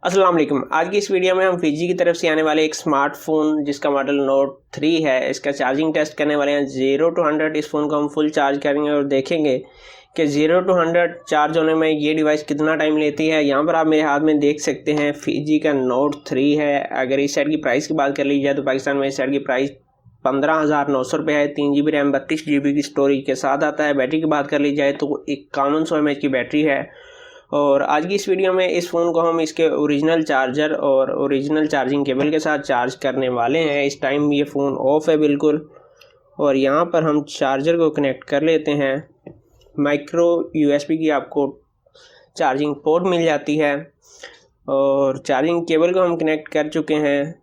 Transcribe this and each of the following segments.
अस्सलाम वालेकुम। आज की इस वीडियो में हम फिजी की तरफ से आने वाले एक स्मार्टफोन जिसका मॉडल नोट 3 है, इसका चार्जिंग टेस्ट करने वाले हैं। 0 to 100 इस फ़ोन को हम फुल चार्ज करेंगे और देखेंगे कि 0 to 100 चार्ज होने में ये डिवाइस कितना टाइम लेती है। यहाँ पर आप मेरे हाथ में देख सकते हैं फिजी का नोट 3 है। अगर इस सेट की प्राइस की बात कर ली जाए तो पाकिस्तान में इस सेट की प्राइस 15,900 रुपये है। 3 GB रैम 32 GB की स्टोरेज के साथ आता है। बैटरी की बात कर ली जाए तो 5100 mAh की बैटरी है। और आज की इस वीडियो में इस फ़ोन को हम इसके ओरिजिनल चार्जर और ओरिजिनल चार्जिंग केबल के साथ चार्ज करने वाले हैं। इस टाइम ये फ़ोन ऑफ है बिल्कुल। और यहाँ पर हम चार्जर को कनेक्ट कर लेते हैं। माइक्रो USB की आपको चार्जिंग पोर्ट मिल जाती है और चार्जिंग केबल को हम कनेक्ट कर चुके हैं।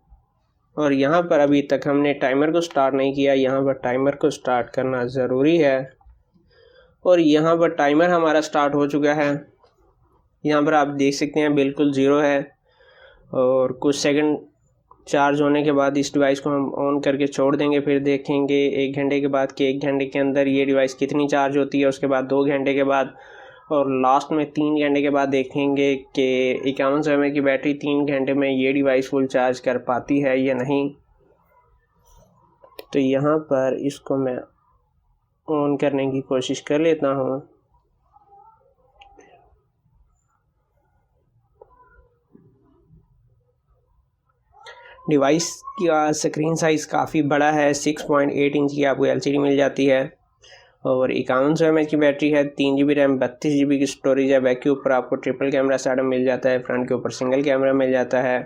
और यहाँ पर अभी तक हमने टाइमर को स्टार्ट नहीं किया। यहाँ पर टाइमर को स्टार्ट करना ज़रूरी है और यहाँ पर टाइमर हमारा स्टार्ट हो चुका है। यहाँ पर आप देख सकते हैं बिल्कुल ज़ीरो है और कुछ सेकंड चार्ज होने के बाद इस डिवाइस को हम ऑन करके छोड़ देंगे। फिर देखेंगे 1 घंटे के बाद कि 1 घंटे के अंदर ये डिवाइस कितनी चार्ज होती है, उसके बाद 2 घंटे के बाद और लास्ट में 3 घंटे के बाद देखेंगे कि 5100 mAh की बैटरी 3 घंटे में ये डिवाइस फुल चार्ज कर पाती है या नहीं। तो यहाँ पर इसको मैं ऑन करने की कोशिश कर लेता हूँ। डिवाइस का स्क्रीन साइज़ काफ़ी बड़ा है। 6.8 इंच की आपको LCD मिल जाती है और 5100 mAh की बैटरी है। 3 GB रैम 32 GB की स्टोरेज है। बैक के ऊपर आपको ट्रिपल कैमरा सेटअप मिल जाता है, फ्रंट के ऊपर सिंगल कैमरा मिल जाता है।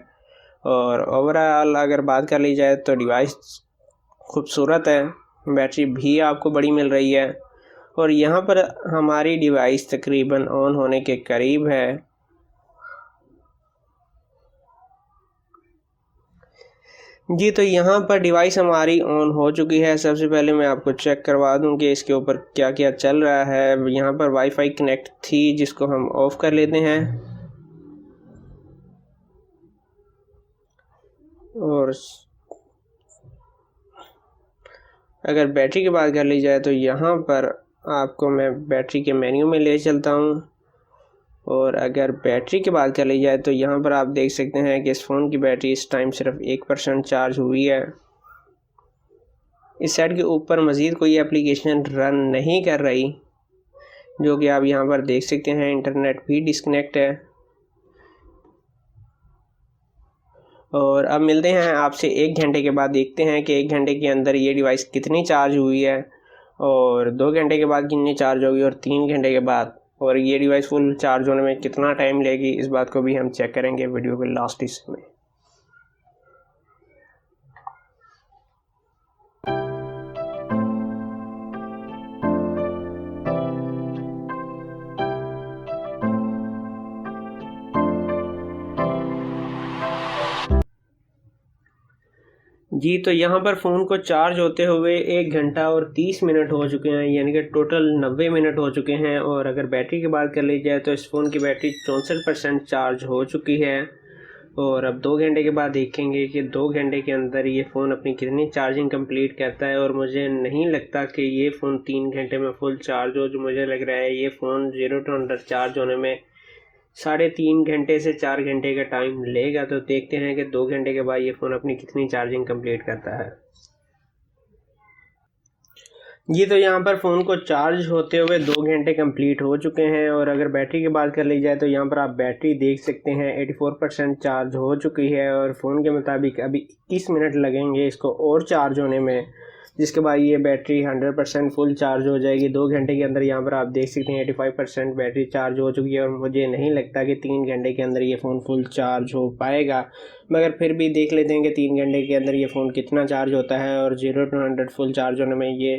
और ओवरऑल अगर बात कर ली जाए तो डिवाइस खूबसूरत है। बैटरी भी आपको बड़ी मिल रही है और यहाँ पर हमारी डिवाइस तकरीबन ऑन होने के करीब है। जी, तो यहाँ पर डिवाइस हमारी ऑन हो चुकी है। सबसे पहले मैं आपको चेक करवा दूँ कि इसके ऊपर क्या क्या चल रहा है। यहाँ पर वाईफाई कनेक्ट थी जिसको हम ऑफ़ कर लेते हैं। और अगर बैटरी की बात कर ली जाए तो यहाँ पर आपको मैं बैटरी के मेन्यू में ले चलता हूँ। और अगर बैटरी की बात कर ली जाए तो यहाँ पर आप देख सकते हैं कि इस फ़ोन की बैटरी इस टाइम सिर्फ 1% चार्ज हुई है। इस सेट के ऊपर मज़ीद कोई एप्लीकेशन रन नहीं कर रही, जो कि आप यहाँ पर देख सकते हैं। इंटरनेट भी डिस्कनेक्ट है। और अब मिलते हैं आपसे 1 घंटे के बाद। देखते हैं कि 1 घंटे के अंदर ये डिवाइस कितनी चार्ज हुई है और 2 घंटे के बाद कितनी चार्ज होगी और 3 घंटे के बाद, और ये डिवाइस फुल चार्ज होने में कितना टाइम लेगी, इस बात को भी हम चेक करेंगे वीडियो के लास्ट हिस्से में। जी, तो यहाँ पर फ़ोन को चार्ज होते हुए 1 घंटा और 30 मिनट हो चुके हैं, यानी कि टोटल 90 मिनट हो चुके हैं। और अगर बैटरी की बात कर ली जाए तो इस फ़ोन की बैटरी 64% चार्ज हो चुकी है। और अब 2 घंटे के बाद देखेंगे कि 2 घंटे के अंदर ये फ़ोन अपनी कितनी चार्जिंग कंप्लीट करता है। और मुझे नहीं लगता कि ये फ़ोन 3 घंटे में फुल चार्ज हो। जो मुझे लग रहा है ये फ़ोन 0 to 100 चार्ज होने में 3.5 घंटे से 4 घंटे का टाइम लेगा। तो देखते हैं कि 2 घंटे के बाद ये फ़ोन अपनी कितनी चार्जिंग कंप्लीट करता है। जी, तो यहाँ पर फ़ोन को चार्ज होते हुए 2 घंटे कंप्लीट हो चुके हैं। और अगर बैटरी की बात कर ली जाए तो यहाँ पर आप बैटरी देख सकते हैं 84% चार्ज हो चुकी है। और फ़ोन के मुताबिक अभी 21 मिनट लगेंगे इसको और चार्ज होने में, जिसके बाद ये बैटरी 100% फुल चार्ज हो जाएगी 2 घंटे के अंदर। यहाँ पर आप देख सकते हैं 85% बैटरी चार्ज हो चुकी है और मुझे नहीं लगता कि 3 घंटे के अंदर ये फ़ोन फुल चार्ज हो पाएगा। मगर फिर भी देख लेते हैं कि 3 घंटे के अंदर ये फ़ोन कितना चार्ज होता है और 0 to 100 फुल चार्ज होने में ये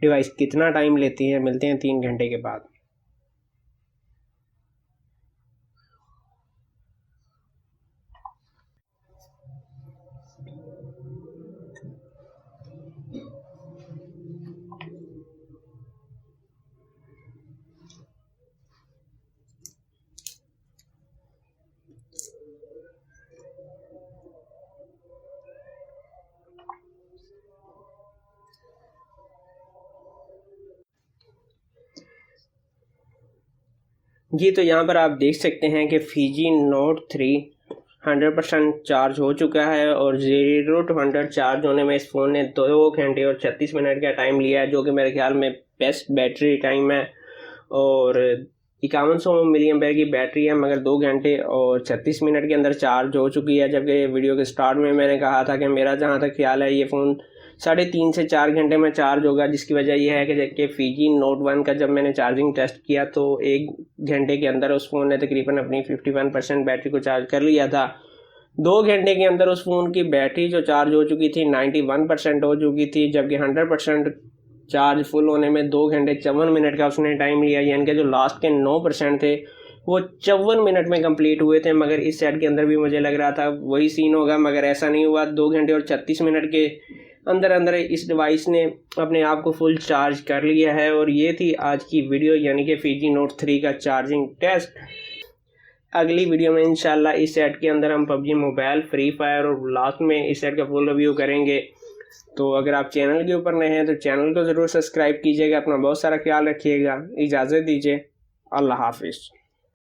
डिवाइस कितना टाइम लेती है। मिलते हैं 3 घंटे के बाद। जी, तो यहाँ पर आप देख सकते हैं कि फिजी नोट 3 100% चार्ज हो चुका है और 0 to 100 चार्ज होने में इस फ़ोन ने 2 घंटे और 36 मिनट का टाइम लिया है, जो कि मेरे ख्याल में बेस्ट बैटरी टाइम है। और 5100 mAh की बैटरी है, मगर 2 घंटे और 36 मिनट के अंदर चार्ज हो चुकी है। जबकि वीडियो के स्टार्ट में मैंने कहा था कि मेरा जहाँ तक ख्याल है ये फ़ोन 3.5 से 4 घंटे में चार्ज होगा, जिसकी वजह यह है कि जबकि Fiji Note 1 का जब मैंने चार्जिंग टेस्ट किया तो 1 घंटे के अंदर उस फ़ोन ने तकरीबन अपनी 51% बैटरी को चार्ज कर लिया था। 2 घंटे के अंदर उस फ़ोन की बैटरी जो चार्ज हो चुकी थी 91% हो चुकी थी, जबकि 100% चार्ज फुल होने में 2 घंटे 54 मिनट का उसने टाइम लिया। यानी कि जो लास्ट के 9% थे वो 54 मिनट में कंप्लीट हुए थे। मगर इस सेट के अंदर भी मुझे लग रहा था वही सीन होगा, मगर ऐसा नहीं हुआ। 2 घंटे और 36 मिनट के अंदर अंदर इस डिवाइस ने अपने आप को फुल चार्ज कर लिया है। और ये थी आज की वीडियो, यानी कि Fiji Note 3 का चार्जिंग टेस्ट। अगली वीडियो में इंशाल्लाह इस सेट के अंदर हम PUBG मोबाइल, फ्री फायर और लास्ट में इस सेट का फुल रिव्यू करेंगे। तो अगर आप चैनल के ऊपर नए हैं तो चैनल को ज़रूर सब्सक्राइब कीजिएगा। अपना बहुत सारा ख्याल रखिएगा। इजाज़त दीजिए। अल्लाह हाफिज़।